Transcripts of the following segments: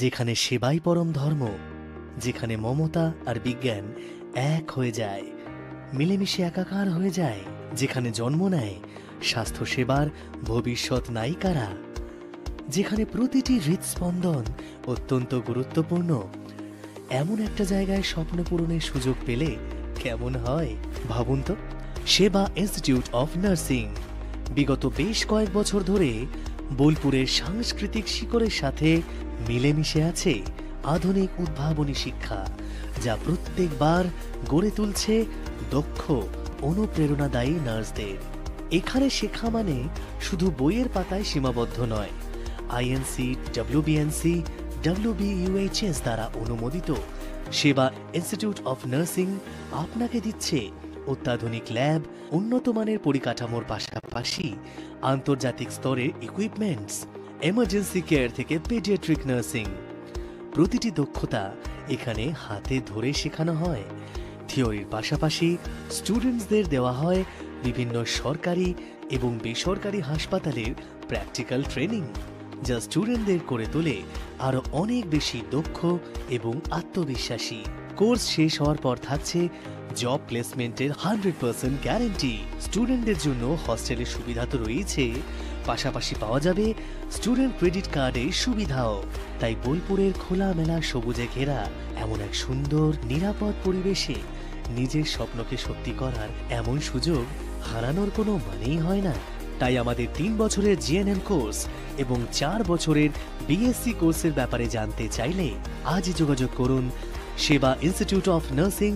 যেখানে সেবাই পরম ধর্ম, যেখানে মমতা আর বিজ্ঞান এক হয়ে যায়, মিলেমিশে একাকার হয়ে যায়, যেখানে জন্ম নেয় স্বাস্থ্যসেবার ভবিষ্যৎ নায়িকারা, যেখানে প্রতিটি হৃদস্পন্দন অত্যন্ত গুরুত্বপূর্ণ, এমন একটা জায়গায় স্বপ্ন পূরণের সুযোগ পেলে কেমন হয় ভাবুন তো। সেবা ইনস্টিটিউট অফ নার্সিং বিগত বেশ কয়েক বছর ধরে বোলপুরের সাংস্কৃতিক শিকড়ের সাথে মিলেমিশে আছে আধুনিক উদ্ভাবনী শিক্ষা, যা প্রত্যেকবার গড়ে তুলছে দক্ষ অনুপ্রেরণাদায়ী নার্সদের। এখানে শেখা মানে শুধু বইয়ের পাতায় সীমাবদ্ধ নয়, আইএনসি, ডব্লিউবিএনসি, WBUHS দ্বারা অনুমোদিত সেবা ইনস্টিটিউট অফ নার্সিং আপনাকে দিচ্ছে অত্যাধুনিক ল্যাব, উন্নত মানের পরিকাঠামোর পাশাপাশি আন্তর্জাতিক স্তরের ইকুইপমেন্টস, এমার্জেন্সি কেয়ার থেকে পেডিয়াট্রিক নার্সিং। প্রতিটি দক্ষতা এখানে হাতে ধরে শেখানো হয়। থিওরির পাশাপাশি স্টুডেন্টসদের দেওয়া হয় বিভিন্ন সরকারি এবং বেসরকারি হাসপাতালের প্র্যাকটিক্যাল ট্রেনিং, যা স্টুডেন্টদের করে তোলে আরো অনেক বেশি দক্ষ এবং আত্মবিশ্বাসী। কোর্স শেষ হওয়ার পর থাকছে জব প্লেসমেন্টের 100% গ্যারান্টি। স্টুডেন্টদের জন্য হস্টেলের সুবিধা তো রয়েছে, পাশাপাশি পাওয়া যাবে স্টুডেন্ট ক্রেডিট কার্ডের সুবিধাও। তাই বোলপুরের খোলামেলা সবুজে ঘেরা এমন এক সুন্দর নিরাপদ পরিবেশে নিজের স্বপ্নকে সত্যি করার এমন সুযোগ হারানোর কোনো মানেই হয় না। তাই আমাদের 3 বছরের জিএনএম কোর্স এবং 4 বছরের বিএসসি কোর্সের ব্যাপারে জানতে চাইলে আজই যোগাযোগ করুন সেবা ইনস্টিটিউট অফ নার্সিং,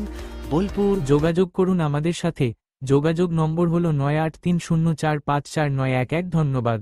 বোলপুর। যোগাযোগ করুন আমাদের সাথে। যোগাযোগ নম্বর হলো 9830454911। ধন্যবাদ।